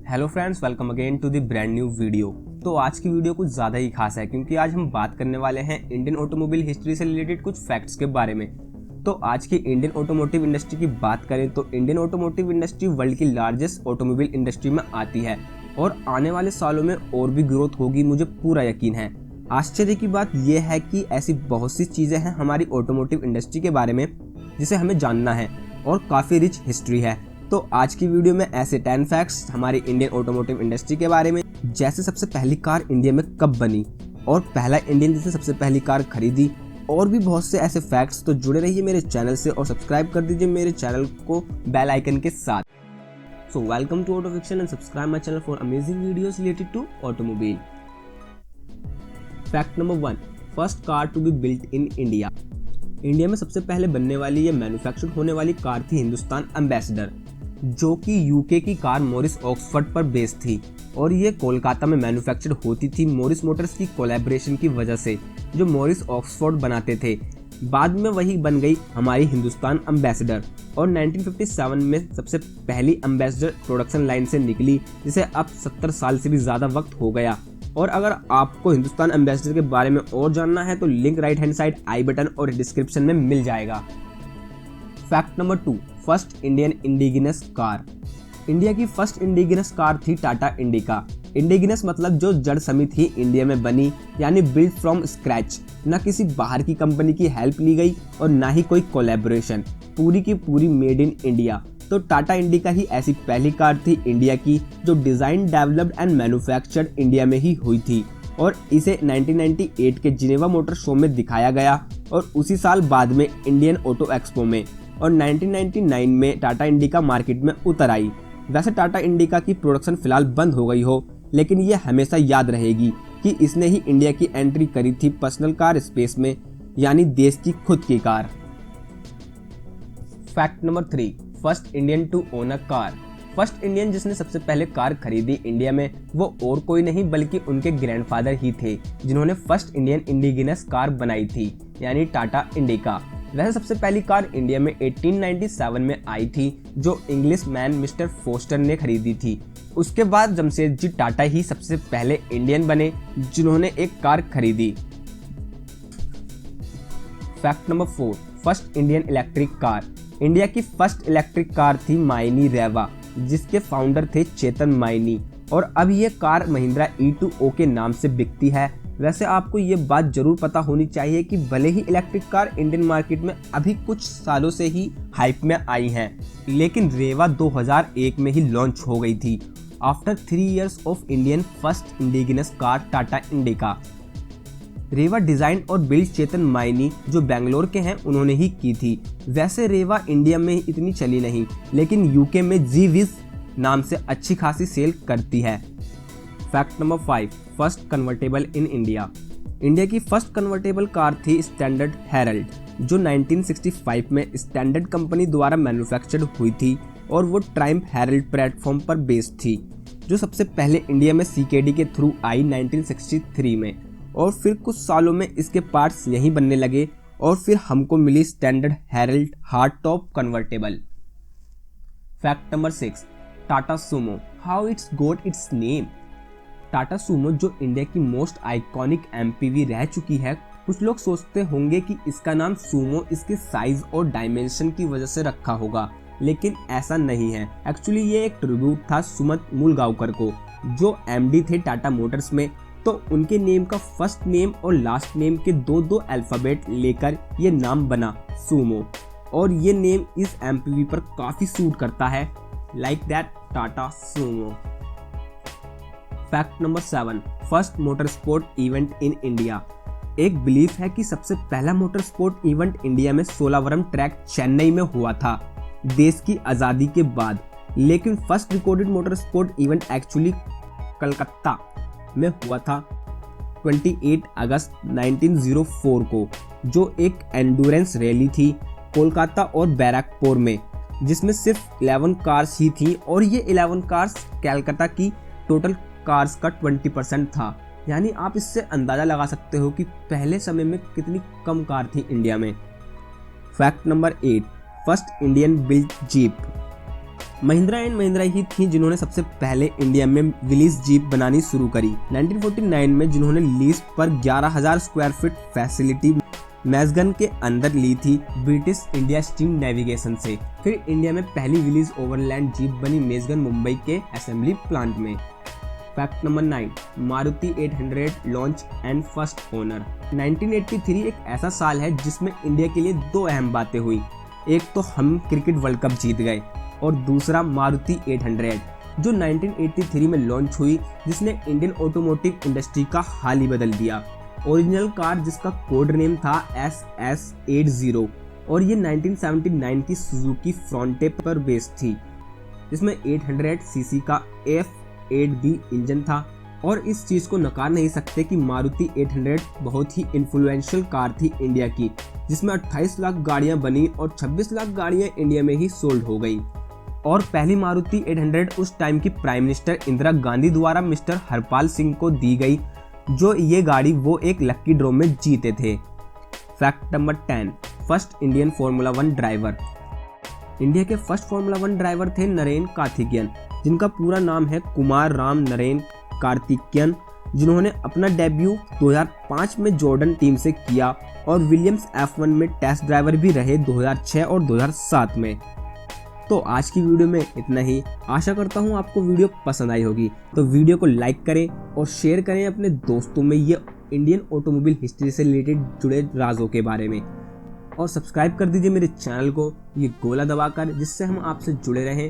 Hello friends, welcome again to the brand new video. तो आज की वीडियो कुछ ज़्यादा ही खास है क्योंकि आज हम बात करने वाले हैं इंडियन ऑटोमोबाइल हिस्ट्री से रिलेटेड कुछ फैक्ट्स के बारे में। तो आज की इंडियन ऑटोमोटिव इंडस्ट्री की बात करें तो इंडियन ऑटोमोटिव इंडस्ट्री वर्ल्ड की लार्जेस्ट ऑटोमोबाइल इंडस्ट्री में आती है और आने वाले सालों में और भी ग्रोथ होगी, मुझे पूरा यकीन है। आश्चर्य की बात यह है कि ऐसी बहुत सी चीज़ें हैं हमारी ऑटोमोटिव इंडस्ट्री के बारे में जिसे हमें जानना है और काफ़ी रिच हिस्ट्री है। तो आज की वीडियो में ऐसे 10 फैक्ट्स हमारी इंडियन ऑटोमोटिव इंडस्ट्री के बारे में, जैसे सबसे पहली कार इंडिया में कब बनी और पहला इंडियन जिसने सबसे पहली कार खरीदी, और भी बहुत से ऐसे फैक्ट्स। तो जुड़े रहिए मेरे चैनल से और सब्सक्राइब कर दीजिए मेरे चैनल को बेल आइकन के साथ। So welcome to Auto Fiction and subscribe my channel for amazing videos related to automobile. Fact number 1, first car to be built in India. India में सबसे पहले बनने वाली या मैन्युफैक्चर होने वाली कार थी हिंदुस्तान एम्बेसडर, जो कि यूके की कार मॉरिस ऑक्सफोर्ड पर बेस्ड थी और ये कोलकाता में मैन्युफैक्चर होती थी मॉरिस मोटर्स की कोलैबोरेशन की वजह से, जो मॉरिस ऑक्सफोर्ड बनाते थे। बाद में वही बन गई हमारी हिंदुस्तान एम्बेसडर और 1957 में सबसे पहली एम्बेसडर प्रोडक्शन लाइन से निकली, जिसे अब 70 साल से भी ज़्यादा वक्त हो गया। और अगर आपको हिंदुस्तान एम्बेसडर के बारे में और जानना है तो link right hand side I button और डिस्क्रिप्शन में मिल जाएगा। Fact number 2, first Indian indigenous car. India की फर्स्ट इंडिजिनस कार थी टाटा इंडिका। इंडिजिनस मतलब जो जड़ समेत ही इंडिया में बनी, यानी बिल्ड फ्रॉम स्क्रैच। न किसी बाहर की कंपनी की हेल्प ली गई और ना ही कोई कोलैबोरेशन, पूरी की पूरी मेड इन इंडिया। तो टाटा इंडिका ही ऐसी पहली कार थी इंडिया की जो design, developed and manufactured India में ही हुई थी और इसे 1998 के जिनेवा मोटर शो में दिखाया गया और उसी साल बाद में इंडियन ऑटो एक्सपो में, और 1999 में टाटा इंडिका मार्केट में उतर आई। वैसे टाटा इंडिका की प्रोडक्शन फिलहाल बंद हो गई हो, लेकिन ये हमेशा याद रहेगी कि इसने ही इंडिया की एंट्री करी थी पर्सनल कार स्पेस में, यानी देश की खुद की कार। Fact number 3, first Indian to own a car. First Indian जिसने सबसे पहले कार खरीदी इंडिया में वो और कोई नहीं बल्कि उनके ग्रैंडफादर ही थे, जिन्होंने फर्स्ट इंडियन इंडिजिनस कार बनाई थी, यानी टाटा इंडिका। वैसे सबसे पहली कार इंडिया में 1897 में आई थी, जो इंग्लिश मैन मिस्टर फोस्टर ने खरीदी थी। उसके बाद जमशेदजी टाटा ही सबसे पहले इंडियन बने जिन्होंने एक कार खरीदी। Fact number 4, first Indian electric car. India की फर्स्ट इलेक्ट्रिक कार थी माइनी रेवा, जिसके फाउंडर थे चेतन माइनी, और अब ये कार महिंद्रा E2O के नाम से बिकती है। वैसे आपको ये बात जरूर पता होनी चाहिए कि भले ही इलेक्ट्रिक कार इंडियन मार्केट में अभी कुछ सालों से ही हाइप में आई हैं, लेकिन रेवा 2001 में ही लॉन्च हो गई थी after 3 years of Indian first indigenous car Tata Indica. Reva design और बिल्ड चेतन माइनी जो बेंगलोर के हैं उन्होंने ही की थी। वैसे रेवा इंडिया में इतनी चली नहीं, लेकिन यूके में जी-विज नाम से अच्छी खासी सेल करती है। फैक्ट नंबर 5, फर्स्ट कन्वर्टेबल इन इंडिया। इंडिया की फर्स्ट कन्वर्टेबल कार थी स्टैंडर्ड हेरल्ड, जो 1965 में स्टैंडर्ड कंपनी द्वारा मैन्युफैक्चर्ड हुई थी और वो ट्रायम्फ हेरल्ड प्लेटफॉर्म पर बेस्ड थी, जो सबसे पहले इंडिया में सीकेडी के थ्रू आई 1963 में, और फिर कुछ सालों में इसके पार्ट्स यहीं बनने लगे और फिर हमको मिली standard herald hard top convertible. Fact number 6, Tata Sumo, how it's got its name. Tata Sumo जो इंडिया की मोस्ट आइकॉनिक एमपीवी रह चुकी है, कुछ लोग सोचते होंगे कि इसका नाम सुमो इसके साइज और डायमेंशन की वजह से रखा होगा, लेकिन ऐसा नहीं है। एक्चुअली ये एक ट्रिब्यूट था सुमत मूलगांवकर को, जो एमडी थे टाटा मोटर्स में। तो उनके नेम का फर्स्ट नेम और लास्ट नेम के दो अल्फाबेट लेकर ये नाम बना सुमो, और ये नेम इस एमपीवी पर काफी सूट करता है, like that Tata Sumo. Fact number 7, first motor sport event in India. एक बिलीफ है कि सबसे पहला मोटर स्पोर्ट इवेंट इंडिया में सोलावरम ट्रैक चेन्नई में हुआ था देश की आज़ादी के बाद, लेकिन first recorded motor sport event actually Calcutta में हुआ था 28 अगस्त 1904 को, जो एक एंडोरेंस रैली थी कोलकाता और बैरकपुर में, जिसमें सिर्फ 11 कार्स ही थी, और ये 11 कार्स कलकत्ता की टोटल कार्स का 20% था। यानी आप इससे अंदाज़ा लगा सकते हो कि पहले समय में कितनी कम कार थी इंडिया में। Fact number 8, first Indian built jeep. Mahindra and Mahindra ही थी जिन्होंने सबसे पहले इंडिया में विलीज जीप बनानी शुरू करी। 1949 में जिन्होंने लीज पर 11,000 स्क्वायर फीट फैसिलिटी मैसगन के अंदर ली थी ब्रिटिश इंडिया स्टीम नेविगेशन से। फिर इंडिया में पहली विलीज ओवरलैंड जीप बनी मैसगन मुंबई के असेंबली प्लांट में। Fact number 9, Maruti 800 launch and first owner. 1983 एक ऐसा साल है जिसमें इंडिया के लिए दो अहम बातें हुई। एक तो हम क्रिकेट वर्ल्ड कप जीत गए और दूसरा मारुति 800 जो 1983 में लॉन्च हुई, जिसने इंडियन ऑटोमोटिव इंडस्ट्री का हाल ही बदल दिया। ओरिजिनल कार जिसका कोड नेम था SS80 और ये 1979 की सुजुकी फ्रंटे पर बेस्ड थी, जिसमें 800 सीसी का F8B इंजन था। और इस चीज़ को नकार नहीं सकते कि मारुति 800 बहुत ही इन्फ्लुएंशियल कार थी इंडिया की, जिसमें 28 लाख गाड़ियां बनी और 26 लाख गाड़ियां इंडिया में ही सोल्ड हो गई। और पहली मारुति 800 उस टाइम की प्राइम मिनिस्टर इंदिरा गांधी द्वारा मिस्टर हरपाल सिंह को दी गई, जो ये गाड़ी वो एक लक्की ड्रॉ में जीते थे। Fact number 10, first Indian formula 1 driver. India के फर्स्ट फॉर्मूला 1 ड्राइवर थे नरेन कार्तिकेयन, जिनका पूरा नाम है कुमार राम नरेन कार्तिकेयन, जिन्होंने अपना डेब्यू 2005 में जॉर्डन टीम से किया और विलियम्स F1 में टेस्ट ड्राइवर भी रहे 2006 और 2007 में। तो आज की वीडियो में इतना ही। आशा करता हूँ आपको वीडियो पसंद आई होगी, तो वीडियो को लाइक करें और शेयर करें अपने दोस्तों में ये इंडियन ऑटोमोबाइल हिस्ट्री से रिलेटेड जुड़े राजों के बारे में। और सब्सक्राइब कर दीजिए मेरे चैनल को ये गोला दबाकर, जिससे हम आपसे जुड़े रहें